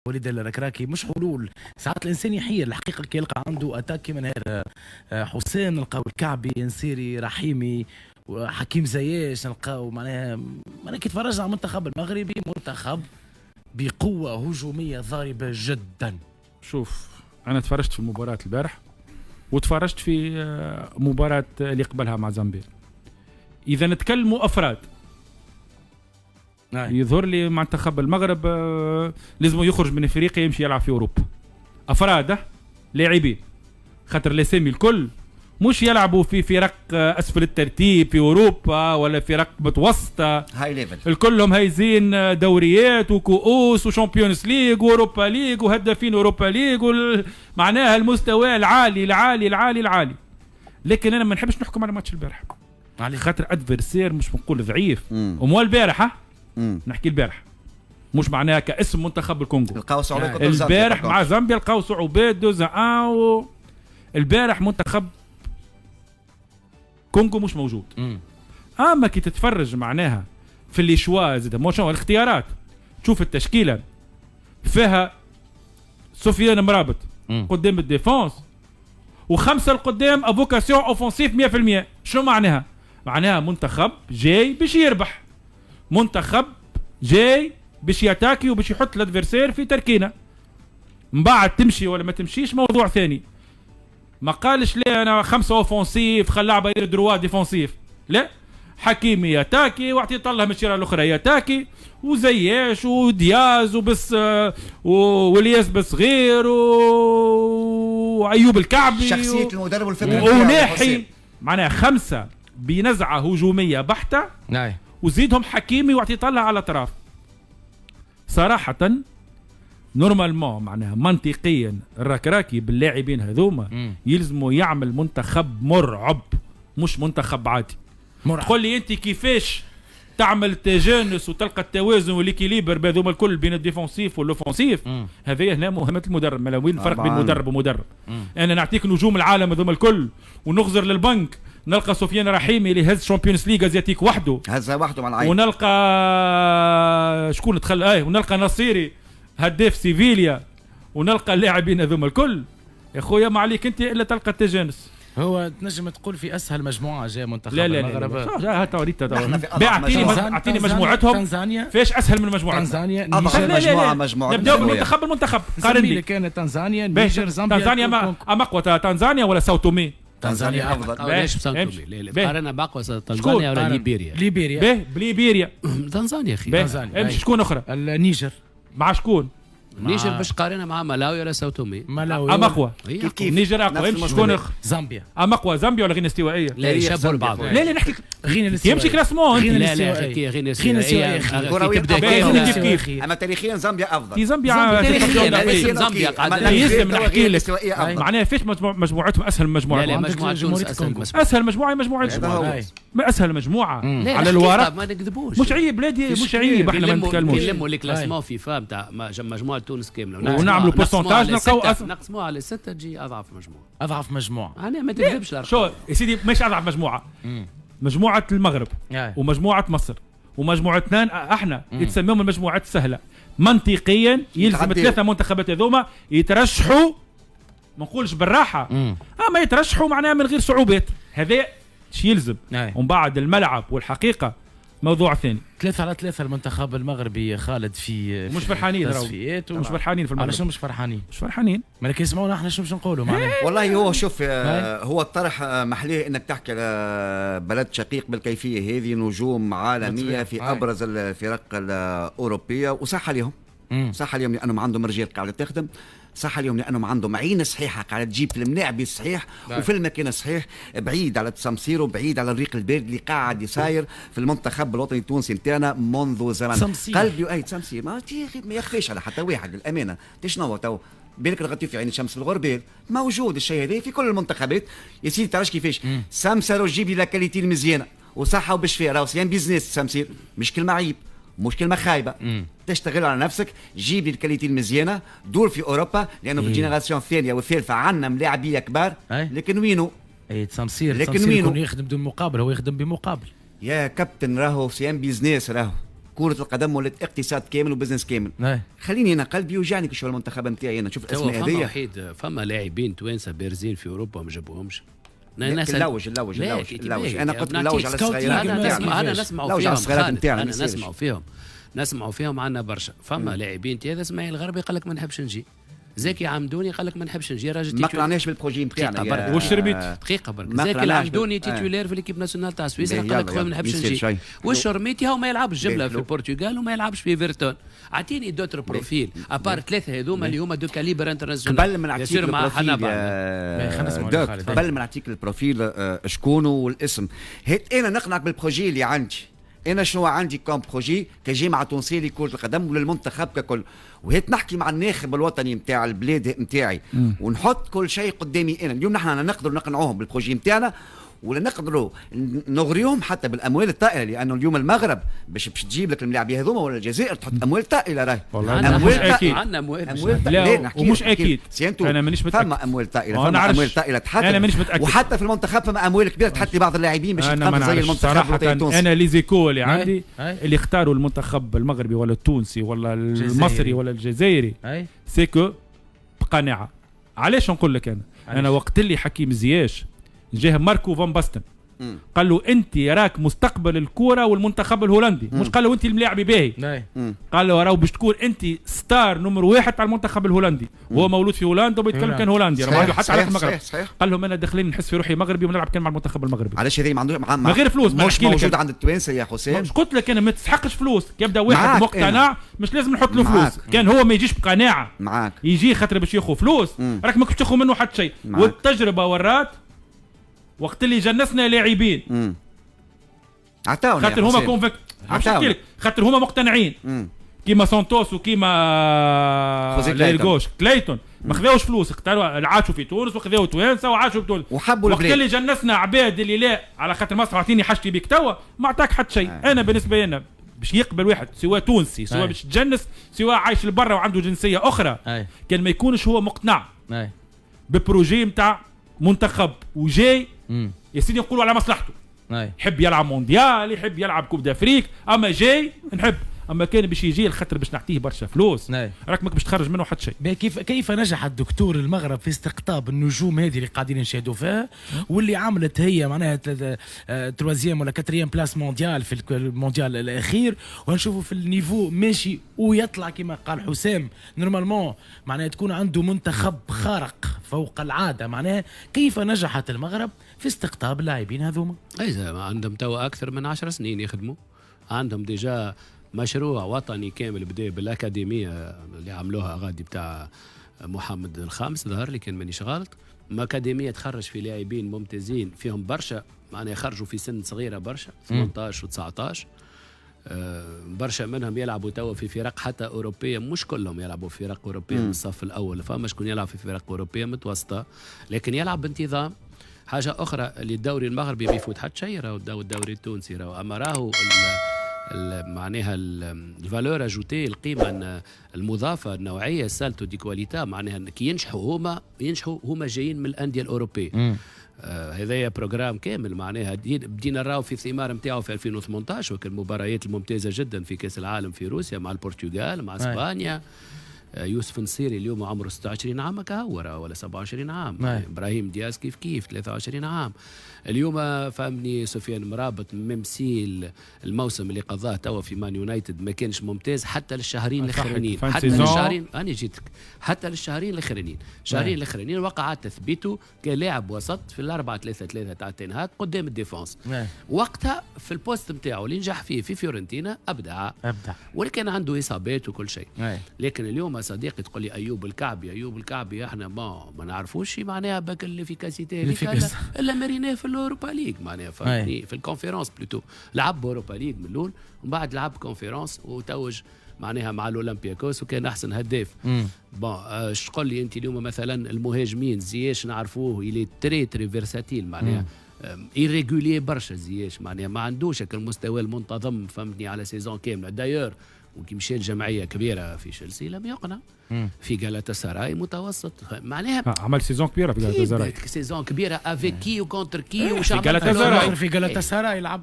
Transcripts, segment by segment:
وليد الركراكي مش حلول. ساعات الانسان يحير الحقيقه كي يلقى عنده اتاكي من هذا حسين، نلقاو الكعبي، نسيري، رحيمي وحكيم زياش، نلقاو معناها كي تفرجنا على المنتخب المغربي منتخب بقوه هجوميه ضاربه جدا. شوف انا تفرجت في المباراه البارح وتفرجت في مباراه اللي قبلها مع زامبيا. اذا نتكلموا افراد يظهر لي منتخب المغرب لازم يخرج من افريقيا يمشي يلعب في اوروبا. افراد لاعبين خاطر الاسامي الكل مش يلعبوا في فرق اسفل الترتيب في اوروبا ولا فرق متوسطه هاي ليفل، الكلهم هايزين دوريات وكؤوس وشامبيونز ليج واوروبا ليج وهدافين اوروبا ليج معناها المستوى العالي العالي العالي العالي. لكن انا ما نحبش نحكم على ماتش البارح خاطر ادفرسير مش بنقول ضعيف ومو البارح نحكي البارح مش معناها كاسم منتخب الكونغو. لقاو صعوبات البارح مع زامبيا لقاو صعوبات دوزا البارح منتخب كونغو مش موجود. اما كي تتفرج معناها في اللي شوا زاد مو شنو الاختيارات، تشوف التشكيله فيها سفيان مرابط قدام الديفونس وخمسه القدام افوكاسيون اوفنسيف 100%. شنو معناها؟ معناها منتخب جاي باش يربح، منتخب جاي باش ياتاكي وباش يحط الادفيرسير في تركينه. من بعد تمشي ولا ما تمشيش موضوع ثاني. ما قالش ليه انا خمسه اوفنسيف خلى لعبه دروا ديفونسيف، لا حكيمي ياتاكي واعطي طلها من الشيره الاخرى ياتاكي وزياش ودياز وبس والياس بصغير وايوب الكعبي شخصيه المدرب والفكره وناحي معناها خمسه بنزعه هجوميه بحته وزيدهم حكيمي واعطي طلها على الاطراف. صراحه نورمالمون معناها منطقيا الركراكي باللاعبين هذوما يلزموا يعمل منتخب مرعب مش منتخب عادي. تقول لي انت كيفاش تعمل تجانس وتلقى التوازن والإكيليبر بهذوما الكل بين الديفونسيف والاوفنسيف؟ هذه هنا مهمه المدرب. ما وين الفرق بين مدرب ومدرب؟ انا نعطيك نجوم العالم هذوما الكل ونغزر للبنك نلقى سفيان رحيمي اللي هز شامبيونز ليغ ازياتيك وحده، هزها وحده مع العين، ونلقى شكون دخل ونلقى نصيري هداف سيفيليا، ونلقى اللاعبين هذوما الكل. يا خويا ما عليك انت الا تلقى التجانس. هو تنجم تقول في اسهل مجموعه جاء منتخب المغرب. لا اعطيني مجموعتهم. تنزانيا فيش اسهل من مجموعتهم؟ تنزانيا مجموعه نبداو بالمنتخب. المنتخب قارن لي كانت تنزانيا نيجر زامبيا. تنزانيا ما اقوى تنزانيا ولا ساوتومي؟ تنزانيا افضل. ليش ساوتومي؟ قارنا باقوى تنزانيا ولا ليبيريا؟ بليبيريا تنزانيا اخي. تنزانيا شكون اخرى؟ النيجر. مع شكون؟ نيجر باش قارنها مع ملاوي ولا ساوتومي؟ ملاوي اقوى. نيجر اقوى. شكون زامبيا اقوى؟ زامبيا ولا غينيا استوائيه؟ لا يشبهوا البعض. لا نحكي غينيا الاستوائيه يمشي كلاسمون. لا غينيا استوائيه تبدا كيف اما تاريخيا زامبيا افضل. في زامبيا زامبيا قاعده يسلم نحكي لك معناها فيش مجموعتهم اسهل من مجموعه. لا مجموعه تونس اسهل مجموعه ما اسهل مجموعه على الورق. ما نكذبوش مش عيب بلادي مش عيب. احنا ما نتكلموش نلموا الكلاسمون فيفا نتاع مجموعه تونس كامله ونعملوا بورسنتاج نلقاو نقسموها على 6 تجي اضعف مجموعه. انا ما تكذبش. شو يا سيدي مش اضعف مجموعه. مجموعه المغرب ومجموعه مصر ومجموعه اثنين احنا يتسمون المجموعات السهله. منطقيا يلزم الثلاثه منتخبات هذوما يترشحوا ما نقولش بالراحه اما يترشحوا معناها من غير صعوبات. هذا شي يلزم. ومن بعد الملعب والحقيقه موضوع ثاني. 3-3 المنتخب المغربي خالد في مش فرحانين مش فرحانين في المغرب. على شنو مش فرحانين؟ مش فرحانين ما لك يسمعونا احنا شنو باش نقولوا معنا. والله هو شوف هو الطرح محليه انك تحكي على بلد شقيق بالكيفيه هذه، نجوم عالميه في ابرز الفرق الاوروبيه، وصح اليوم صح اليوم لانهم عندهم رجال قاعده تخدم، صح اليوم لانهم عندهم عين صحيحه قاعده تجيب في الملاعب الصحيح وفي المكان الصحيح، بعيد على تسمسير وبعيد على الريق البارد اللي قاعد يساير في المنتخب الوطني التونسي نتاعنا منذ زمان. قلبي اي تسمسير ما يخفيش على حتى واحد للامانه. تشنو تو بالك رغبتي في عين الشمس الغربال موجود الشيء هذا في كل المنتخبات يا سيدي. تعرفش كيفاش سمسر وجيب لي لاكاليتي المزيانه وصحه وبشفاء، راهو سيان بيزنس تسمسير مش كلمه عيب مش كلمه خايبه. تشتغل على نفسك، جيب لي الكاليتي المزيانه، دور في اوروبا لانه في الجينيراسيون الثانيه والثالثه عندنا ملاعبيه كبار. لكن وينو؟ تسمسير يخدم بدون مقابل، هو يخدم بمقابل. يا كابتن راهو سيان بيزنس، راهو كرة القدم ولات اقتصاد كامل وبزنس كامل. خليني انا قلبي يوجعني كي نشوف المنتخب نتاعي، انا نشوف الاسماء هذيا. فما لاعبين توانسه بارزين في اوروبا ما جابوهمش. اللوج انا قلت اللوج على الصغيرات نتاعنا. انا نسمعوا فيهم نسمعوا فيهم عندنا برشا. فما لاعبين هذا اسماعيل الغربي قال لك ما نحبش نجي، زكي عمدوني قال لك ما نحبش نجي، راجل ما قراناش بالبروجي نتاعنا. واش ربيت دقيقه برك زكي العمدوني تيتولير في ليكيب ناسيونال تاع سويسرا قال لك خويا ما نحبش نجي. والشرميتي هو ما يلعبش جمله في البرتغال وما يلعبش في ايفرتون. اعطيني دوتر بروفيل ابار ثلاثه هذوما اللي هما دو كاليبر انترناسيونال. قبل ما نعطيك البروفيل قبل ما نعطيك البروفيل شكون والاسم، هيك انا نقنعك بالبروجي اللي عندي. انا شنو عندي كوم بروجي كجامعه تونسيه لكره القدم وللمنتخب ككل، وهيك نحكي مع الناخب الوطني نتاع البلاد نتاعي ونحط كل شيء قدامي. انا اليوم نحن نقدر نقنعوهم بالبروجي نتاعنا ولا نقدروا نغريهم حتى بالاموال الطائله، لانه اليوم المغرب باش تجيب لك الملاعبيه هذوما ولا الجزائر تحط اموال طائله. راهي اموال اكيد عندنا اموال لا ومش اكيد. انا مانيش متاكد. فما اموال طائله، فما اموال طائله تحط. انا مانيش متاكد. وحتى في المنتخب فما اموال كبيره تحط لبعض اللاعبين باش يتقدموا زي المنتخب التونسي. انا لي زيكو اللي عندي اللي اختاروا المنتخب المغربي ولا التونسي ولا المصري ولا الجزائري سيكو بقناعه. علاش نقول لك انا وقت اللي حكيم زياش جاه ماركو فان باستن قال له انت راك مستقبل الكوره والمنتخب الهولندي، مش قال له انت الملاعب باهي، قال له راهو باش تكون انت ستار نمر واحد على المنتخب الهولندي. وهو مولود في هولندا وبيتكلم كان هولندي، راه حتى على المغرب. قال لهم انا داخلين نحس في روحي مغربي ونلعب كان مع المنتخب المغربي. علاش هذه ما عندوش ما غير فلوس، مش موجود عند التوانسه يا حسين. مش قلت لك انا ما تستحقش فلوس. يبدا واحد مقتنع مش لازم نحط له فلوس. كان هو ما يجيش بقناعه معاك يجي خاطر باش ياخذ فلوس، راك ما كنتش تاخذ منه حتى شيء. والتجربه ورات وقت اللي جنسنا لاعبين عطاونا خاطر هما كونفيك، خاطر هما مقتنعين كيما سانتوس وكيما ليرغوش كليتون ما خذاوش فلوس، اختاروا عاشوا في تونس وخذاو توانسه وعاشوا في تونس وحبوا البلاد. وقت اللي جنسنا عباد اللي لا على خاطر مصر اعطيني حاجتي بك توا ما عطاك حتى شيء. انا بالنسبه لنا باش يقبل واحد سواء تونسي سواء باش تجنس سواء عايش لبرا وعنده جنسيه اخرى كان ما يكونش هو مقتنع ببروجي نتاع منتخب وجاي يا سيدي نقولوا على مصلحته، يحب يلعب مونديال يحب يلعب كوب دافريك، اما جاي نحب. اما كان باش يجي الخطر باش نعطيه برشا فلوس راك ماك باش تخرج منه حتى شيء. كيف نجح الدكتور المغرب في استقطاب النجوم هذه اللي قاعدين نشاهدوا فيها واللي عملت هي معناها تروازيام ولا كاتريام بلاس مونديال في المونديال الاخير، ونشوفوا في النيفو ماشي ويطلع كما قال حسام نورمالمون معناها تكون عنده منتخب خارق فوق العاده. معناها كيف نجحت المغرب في استقطاب اللاعبين هذوما؟ عندهم توا اكثر من 10 سنين يخدموا، عندهم ديجا مشروع وطني كامل بدا بالاكاديميه اللي عملوها غادي بتاع محمد الخامس ظهر لي كان مانيش غلط. اكاديميه تخرج في لاعبين ممتازين فيهم برشا معناها يخرجوا في سن صغيره برشا 18 و19 برشا منهم يلعبوا توا في فرق حتى اوروبيه، مش كلهم يلعبوا في فرق اوروبيه من الصف الاول، فما شكون يلعب في فرق اوروبيه متوسطه لكن يلعب بانتظام. حاجه اخرى اللي الدوري المغربي ما يفوت حتى شيء، راهو الدوري التونسي راهو اما راهو معناها الفالور اجوتي القيمه المضافه النوعيه سالتو دي كواليتا معناها كي ينجحوا هما جايين من الانديه الاوروبيه. هذايا بروجرام كامل معناها بدينا نراو في الثمار نتاعو في 2018 وكان المباريات الممتازه جدا في كاس العالم في روسيا مع البرتغال مع اسبانيا. يوسف نصيري اليوم عمره 26 عام كهورة ولا 27 عام. ابراهيم دياز كيف 23 عام. اليوم فهمني سفيان مرابط ممثيل الموسم اللي قضاه توا في مان يونايتد ما كانش ممتاز حتى للشهرين الاخرانيين، حتى للشهرين انا جيتك حتى للشهرين الاخرانيين، الشهرين الاخرانيين وقع تثبيته كلاعب وسط في 4-3-3 تاع تنهاك قدام الديفونس. وقتها في البوست نتاعو اللي نجح فيه في فيورنتينا ابدع ولكن عنده اصابات وكل شيء. لكن اليوم صديقي تقول لي ايوب الكعبي احنا ما نعرفوش معناها باك الافيكاسيتي الا مريناه في الاوروبا ليج معناها في الكونفيرنس بلوتو لعب اوروبا ليج من الاول ومن بعد لعب كونفيرنس وتوج معناها مع الاولمبياكوس وكان احسن هداف. اش تقول لي انت اليوم مثلا المهاجمين زياش نعرفوه الي تري فيرساتيل معناها ايريغولي برشا زياش معناها ما عندوش المستوى المنتظم فهمتني على سيزون كامله. دايور وكي مشى الجمعيه كبيره في تشيلسي لم يقنع في غالاتا سراي متوسط معناها عمل سيزون كبيره في غالاتا سراي سيزون كبيره افيك كي وكونتر كي وش في غالاتا سراي يلعب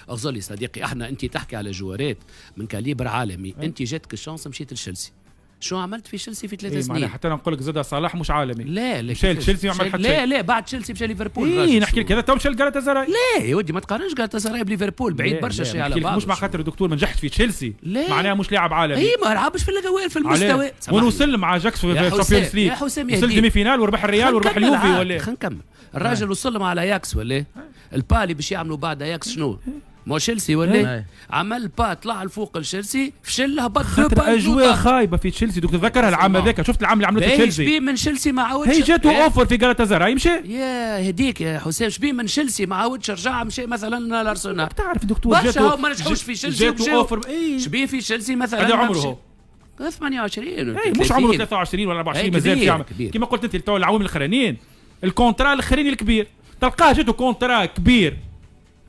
اغزر لي صديقي، احنا انت تحكي على جوارات من كاليبر عالمي، انت جاتك الشانس مشيت لتشيلسي، شو عملت في تشيلسي في 3 سنين؟ حتى انا نقول لك زاد صلاح مش عالمي. لا مشى تشيلسي وعمل حتى لا بعد تشيلسي مشى ليفربول. نحكي لك هذا تو مشى لجالاتاسراي. لا يا ودي ما تقارنش جالاتاسراي بليفربول، بعيد برشا شيء على بعض. مش مع خاطر الدكتور ما نجحت في تشيلسي معناها مش لاعب عالمي. اي ما لعبش في الاول في المستوى. ونوصل مع جاكس في الشامبيونز ليج، وصل ديمي فينال وربح الريال وربح اليوفي. ولا خلينا نكمل. الراجل وصل مع اياكس ولا البالي باش يعملوا بعد اياكس شنو؟ مو تشيلسي ولا عمل با طلع لفوق لتشيلسي فشل هبط اجواء خايبه في تشيلسي. دوك تذكرها العام هذاك، شفت العام اللي عملته تشيلسي شبيه من تشيلسي ما عاودش. هي جاته اوفر في جالاتاسراي مشى. يا هديك يا حسام شبيه من تشيلسي ما عاودش رجع مشى مثلا الارسنال. تعرف دكتور جاته ما نجحوش في تشيلسي جاته اوفر. شبيه في تشيلسي مثلا هذا عمره 28 مش عمره 23 ولا 24 مازال في عمر. كما قلت انت تو العوامل الاخرانيين الكونترا الاخراني الكبير تلقاه جاته كونترا كبير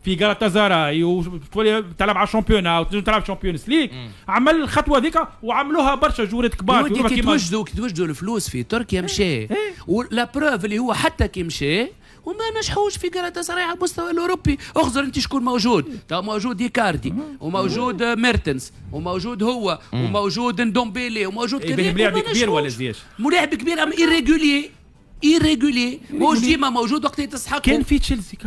في جالاتاسراي وتولي تلعب على الشامبيونا وتلعب شامبيونز ليج. عمل الخطوه ذيك وعملوها برشا جورات كبار. كي توجدوا الفلوس في تركيا مشى ولا بروف اللي هو حتى كي مشى وما نجحوش في جالاتاسراي على المستوى الاوروبي. اخزر انت شكون موجود؟ تو موجود إيكاردي وموجود ميرتنس وموجود هو وموجود ندومبيلي وموجود كذا. ملاعب كبير ولا زياش؟ ملاعب كبير ام ايريغولي موش ديما موجود وقت تسحق. كان في تشيلسي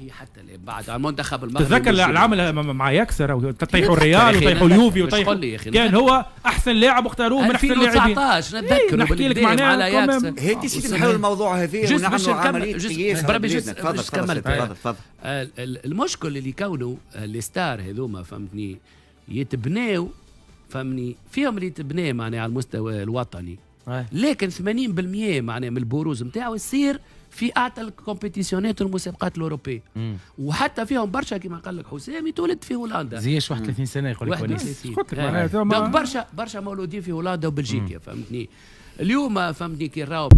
حتى بعد على المنتخب المغربي تذكر العام مع يكسر طيحوا الريال وطيحوا اليوفي وطيحوا كان هو احسن لاعب واختاروه من احسن اللاعبين. 2019 نتذكر نحكي لك معناها هيك سيدي نحل الموضوع هذه ونعملوا عمليه قياس. تفضل. المشكل اللي كونوا الستار هذوما فهمتني يتبناو فهمني فيهم اللي يتبناه معناها على المستوى الوطني، لكن 80% معناها من البروز نتاعو يصير في اعلى الكومبيتيسيونات والمسابقات الاوروبيه. وحتى فيهم برشا كما قال لك حسام يتولد في هولندا زيش 31 سنه يقول لك ونيس. برشا مولودين في هولندا وبلجيكا فهمتني. اليوم فهمتني كي راهو